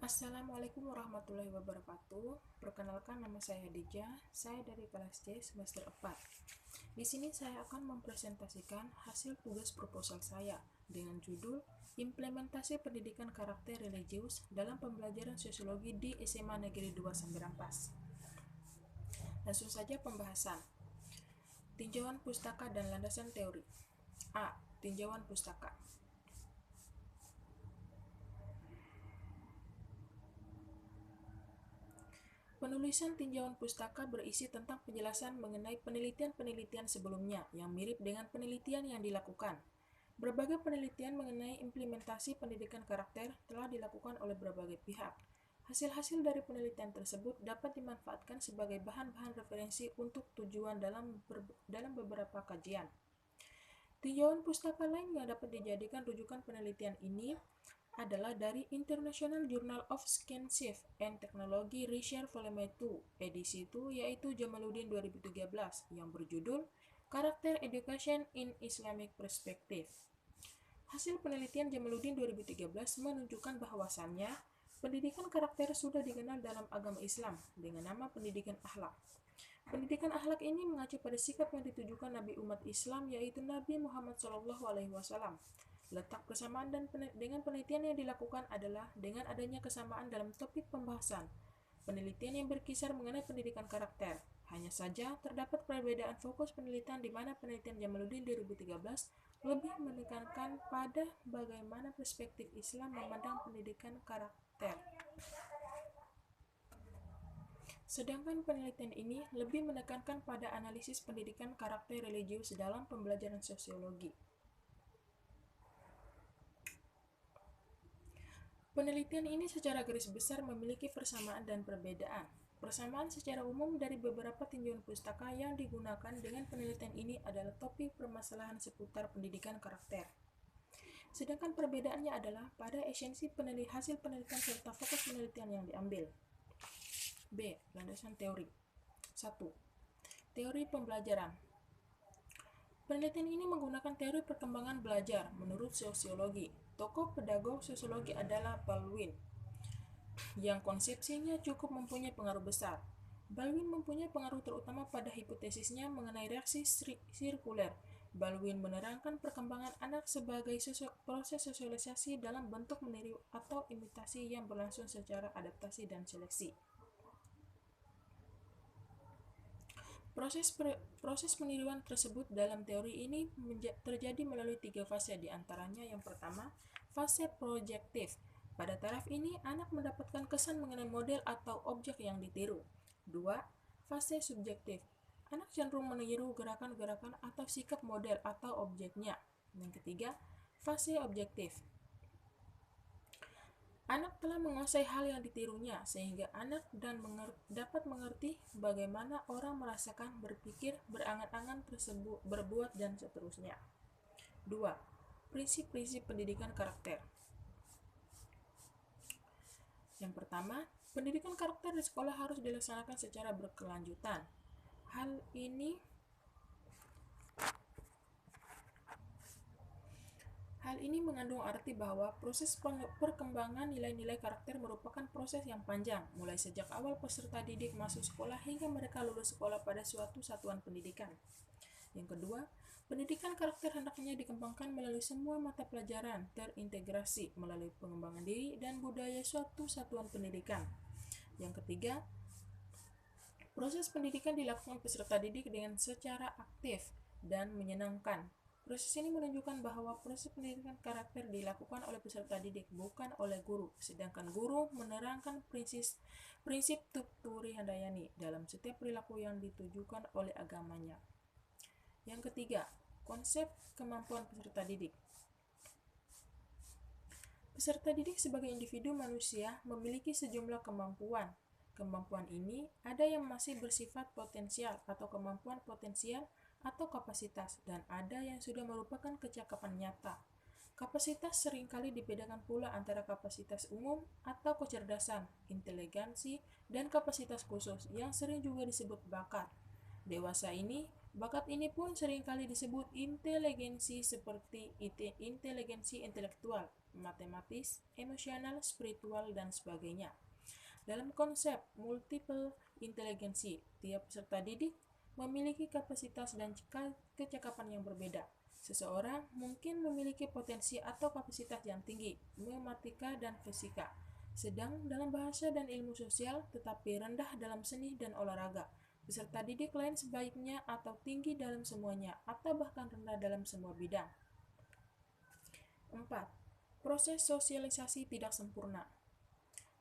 Assalamualaikum warahmatullahi wabarakatuh. Perkenalkan, nama saya Hadijah. Saya dari kelas C semester 4. Di sini saya akan mempresentasikan hasil tugas proposal saya dengan judul Implementasi Pendidikan Karakter Religius dalam Pembelajaran Sosiologi di SMA Negeri 2 Sanggerampas. Langsung saja pembahasan. Tinjauan pustaka dan landasan teori. A. Tinjauan pustaka. Penulisan tinjauan pustaka berisi tentang penjelasan mengenai penelitian-penelitian sebelumnya yang mirip dengan penelitian yang dilakukan. Berbagai penelitian mengenai implementasi pendidikan karakter telah dilakukan oleh berbagai pihak. Hasil-hasil dari penelitian tersebut dapat dimanfaatkan sebagai bahan-bahan referensi untuk tujuan dalam beberapa kajian. Tinjauan pustaka lain yang dapat dijadikan rujukan penelitian ini adalah dari International Journal of Science and Technology Research Volume 2, edisi 2, yaitu Jamaluddin 2013, yang berjudul Character Education in Islamic Perspective. Hasil penelitian Jamaluddin 2013 menunjukkan bahwasannya pendidikan karakter sudah dikenal dalam agama Islam dengan nama pendidikan akhlak. Pendidikan akhlak ini mengacu pada sikap yang ditujukan Nabi umat Islam, yaitu Nabi Muhammad SAW. Letak persamaan dengan penelitian yang dilakukan adalah dengan adanya kesamaan dalam topik pembahasan. Penelitian yang berkisar mengenai pendidikan karakter. Hanya saja terdapat perbedaan fokus penelitian di mana penelitian Jamaluddin 2013 lebih menekankan pada bagaimana perspektif Islam memandang pendidikan karakter. Sedangkan penelitian ini lebih menekankan pada analisis pendidikan karakter religius dalam pembelajaran sosiologi. Penelitian ini secara garis besar memiliki persamaan dan perbedaan. Persamaan secara umum dari beberapa tinjauan pustaka yang digunakan dengan penelitian ini adalah topik permasalahan seputar pendidikan karakter. Sedangkan perbedaannya adalah pada esensi hasil penelitian serta fokus penelitian yang diambil. B. Landasan teori. 1. Teori pembelajaran. Penelitian ini menggunakan teori perkembangan belajar menurut sosiologi. Tokoh pedagog sosiologi adalah Baldwin, yang konsepsinya cukup mempunyai pengaruh besar. Baldwin mempunyai pengaruh terutama pada hipotesisnya mengenai reaksi sirkuler. Baldwin menerangkan perkembangan anak sebagai proses sosialisasi dalam bentuk meniru atau imitasi yang berlangsung secara adaptasi dan seleksi. Proses peniruan tersebut dalam teori ini terjadi melalui 3 fase, diantaranya yang pertama, fase projektif. Pada taraf ini, anak mendapatkan kesan mengenai model atau objek yang ditiru. 2. Fase subjektif. Anak cenderung meniru gerakan-gerakan atau sikap model atau objeknya. Yang ketiga, fase objektif. Anak telah menguasai hal yang ditirunya, sehingga anak dapat mengerti bagaimana orang merasakan, berpikir, berangan-angan tersebut, berbuat, dan seterusnya. 2. Prinsip-prinsip pendidikan karakter. Yang pertama, pendidikan karakter di sekolah harus dilaksanakan secara berkelanjutan. Hal ini mengandung arti bahwa proses perkembangan nilai-nilai karakter merupakan proses yang panjang, mulai sejak awal peserta didik masuk sekolah hingga mereka lulus sekolah pada suatu satuan pendidikan. Yang kedua, pendidikan karakter hendaknya dikembangkan melalui semua mata pelajaran, terintegrasi melalui pengembangan diri dan budaya suatu satuan pendidikan. Yang ketiga, proses pendidikan dilakukan peserta didik dengan secara aktif dan menyenangkan. Proses ini menunjukkan bahwa proses pendidikan karakter dilakukan oleh peserta didik, bukan oleh guru, sedangkan guru menerangkan prinsip Turi Handayani dalam setiap perilaku yang ditujukan oleh agamanya. Yang ketiga, konsep kemampuan peserta didik. Peserta didik sebagai individu manusia memiliki sejumlah kemampuan. Kemampuan ini ada yang masih bersifat potensial atau kemampuan potensial atau kapasitas, dan ada yang sudah merupakan kecakapan nyata. Kapasitas seringkali dibedakan pula antara kapasitas umum atau kecerdasan, inteligensi, dan kapasitas khusus yang sering juga disebut bakat. Dewasa ini, bakat ini pun seringkali disebut inteligensi seperti inteligensi intelektual, matematis, emosional, spiritual, dan sebagainya. Dalam konsep multiple inteligensi, tiap peserta didik memiliki kapasitas dan kecakapan yang berbeda. Seseorang mungkin memiliki potensi atau kapasitas yang tinggi, matematika dan fisika, sedang dalam bahasa dan ilmu sosial, tetapi rendah dalam seni dan olahraga. Peserta didik lain sebaiknya atau tinggi dalam semuanya, atau bahkan rendah dalam semua bidang. 4. Proses sosialisasi tidak sempurna.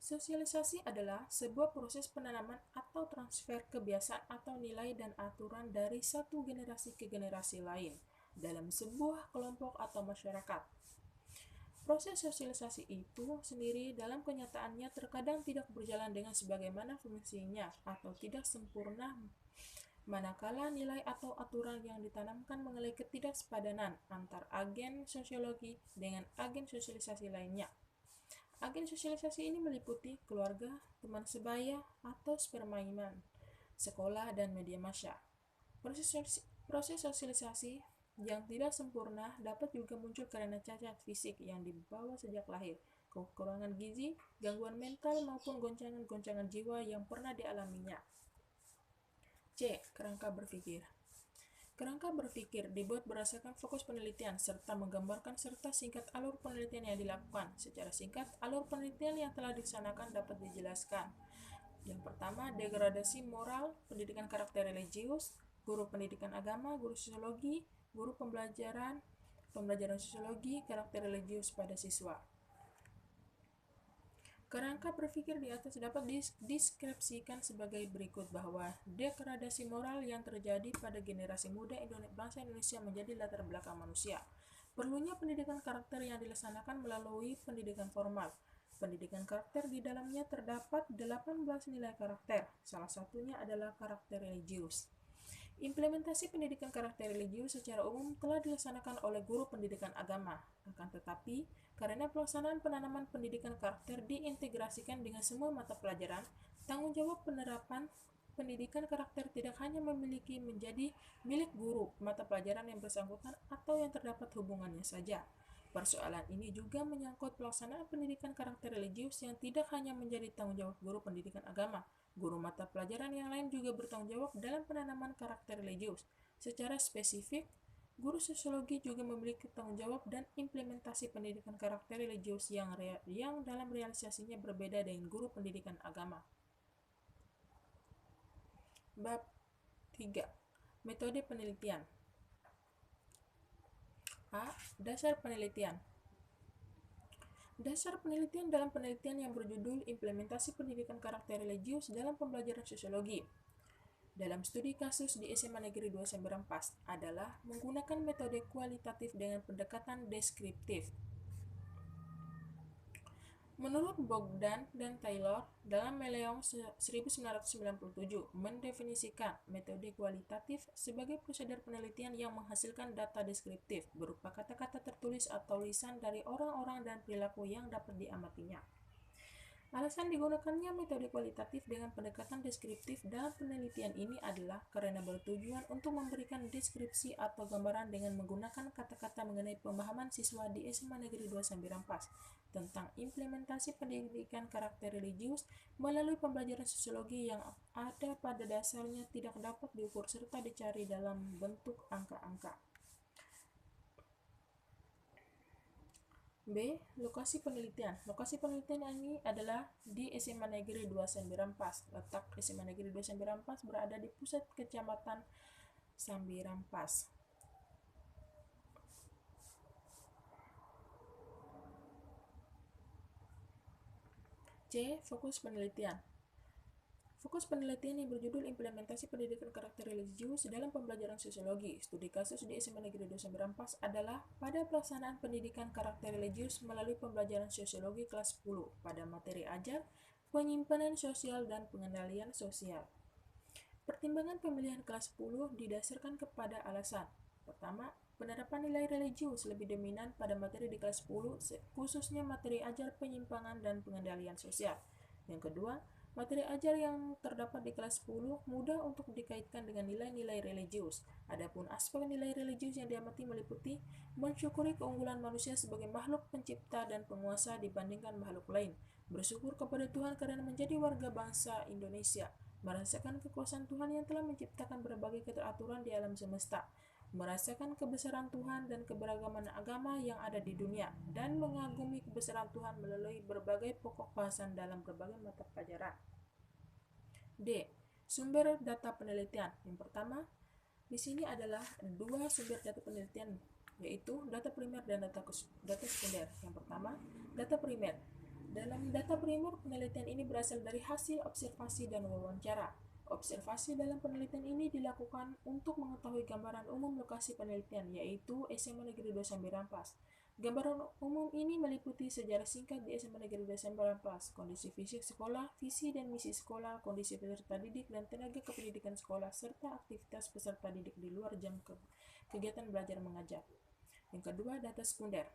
Sosialisasi adalah sebuah proses penanaman atau transfer kebiasaan atau nilai dan aturan dari satu generasi ke generasi lain dalam sebuah kelompok atau masyarakat. Proses sosialisasi itu sendiri dalam kenyataannya terkadang tidak berjalan dengan sebagaimana fungsinya atau tidak sempurna, manakala nilai atau aturan yang ditanamkan mengalami ketidaksepadanan antar agen sosiologi dengan agen sosialisasi lainnya. Agen sosialisasi ini meliputi keluarga, teman sebaya, atau permainan, sekolah, dan media massa. Proses sosialisasi yang tidak sempurna dapat juga muncul karena cacat fisik yang dibawa sejak lahir, kekurangan gizi, gangguan mental, maupun goncangan-goncangan jiwa yang pernah dialaminya. C. Kerangka berpikir. Kerangka berpikir dibuat berdasarkan fokus penelitian serta menggambarkan serta singkat alur penelitian yang dilakukan. Secara singkat, alur penelitian yang telah dilaksanakan dapat dijelaskan. Yang pertama, degradasi moral, pendidikan karakter religius, guru pendidikan agama, guru sosiologi, guru pembelajaran sosiologi, karakter religius pada siswa. Kerangka berpikir di atas dapat dideskripsikan sebagai berikut bahwa degradasi moral yang terjadi pada generasi muda bangsa Indonesia menjadi latar belakang manusia. Perlunya pendidikan karakter yang dilaksanakan melalui pendidikan formal. Pendidikan karakter di dalamnya terdapat 18 nilai karakter, salah satunya adalah karakter religius. Implementasi pendidikan karakter religius secara umum telah dilaksanakan oleh guru pendidikan agama. Akan tetapi, karena pelaksanaan penanaman pendidikan karakter diintegrasikan dengan semua mata pelajaran, tanggung jawab penerapan pendidikan karakter tidak hanya menjadi milik guru mata pelajaran yang bersangkutan atau yang terdapat hubungannya saja. Persoalan ini juga menyangkut pelaksanaan pendidikan karakter religius yang tidak hanya menjadi tanggung jawab guru pendidikan agama. Guru mata pelajaran yang lain juga bertanggung jawab dalam penanaman karakter religius. Secara spesifik, guru sosiologi juga memiliki tanggung jawab dan implementasi pendidikan karakter religius yang dalam realisasinya berbeda dengan guru pendidikan agama. Bab 3. Metode penelitian. A. Dasar penelitian. Dasar penelitian dalam penelitian yang berjudul Implementasi Pendidikan Karakter Religius dalam Pembelajaran Sosiologi dalam studi kasus di SMA Negeri 2 Semberampas adalah menggunakan metode kualitatif dengan pendekatan deskriptif. Menurut Bogdan dan Taylor dalam Meleong 1997 mendefinisikan metode kualitatif sebagai prosedur penelitian yang menghasilkan data deskriptif berupa kata-kata tertulis atau lisan dari orang-orang dan perilaku yang dapat diamatinya. Alasan digunakannya metode kualitatif dengan pendekatan deskriptif dalam penelitian ini adalah karena bertujuan untuk memberikan deskripsi atau gambaran dengan menggunakan kata-kata mengenai pemahaman siswa di SMA Negeri 2 Semberampas tentang implementasi pendidikan karakter religius melalui pembelajaran sosiologi yang ada pada dasarnya tidak dapat diukur serta dicari dalam bentuk angka-angka. B. Lokasi penelitian. Lokasi penelitian ini adalah di SMA Negeri 2 Semberampas. Letak SMA Negeri 2 Semberampas berada di pusat kecamatan Semberampas. C. Fokus penelitian. Fokus penelitian yang berjudul Implementasi Pendidikan Karakter Religius dalam Pembelajaran Sosiologi, studi kasus di SMA Negeri 2 Semberampas adalah pada pelaksanaan pendidikan karakter religius melalui pembelajaran sosiologi kelas 10 pada materi ajar, penyimpanan sosial, dan pengendalian sosial. Pertimbangan pemilihan kelas 10 didasarkan kepada alasan. Pertama, penerapan nilai religius lebih dominan pada materi di kelas 10, khususnya materi ajar, penyimpangan, dan pengendalian sosial. Yang kedua, Materi ajar yang terdapat di kelas 10 mudah untuk dikaitkan dengan nilai-nilai religius. Adapun aspek nilai religius yang diamati meliputi mensyukuri keunggulan manusia sebagai makhluk pencipta dan penguasa dibandingkan makhluk lain, bersyukur kepada Tuhan karena menjadi warga bangsa Indonesia, merasakan kekuasaan Tuhan yang telah menciptakan berbagai keteraturan di alam semesta, merasakan kebesaran Tuhan dan keberagaman agama yang ada di dunia, dan mengagumi kebesaran Tuhan melalui berbagai pokok bahasan dalam berbagai mata pelajaran. D. Sumber data penelitian. Yang pertama, di sini adalah dua sumber data penelitian, yaitu data primer dan data sekunder. Yang pertama, data primer. Dalam data primer, penelitian ini berasal dari hasil observasi dan wawancara. Observasi dalam penelitian ini dilakukan untuk mengetahui gambaran umum lokasi penelitian, yaitu SMA Negeri 2 Sambil Rampas. Gambaran umum ini meliputi sejarah singkat di SMA Negeri 2 Sambil Rampas, kondisi fisik sekolah, visi dan misi sekolah, kondisi peserta didik dan tenaga kependidikan sekolah, serta aktivitas peserta didik di luar jam kegiatan belajar mengajar. Yang kedua, data sekunder.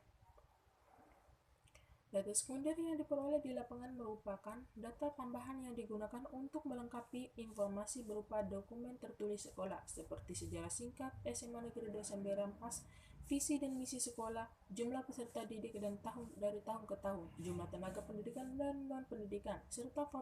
Data sekunder yang diperoleh di lapangan merupakan data tambahan yang digunakan untuk melengkapi informasi berupa dokumen tertulis sekolah, seperti sejarah singkat SMA Negeri 2 Sambil Rampas, visi dan misi sekolah, jumlah peserta didik dan dari tahun ke tahun, jumlah tenaga pendidikan dan non-pendidikan, serta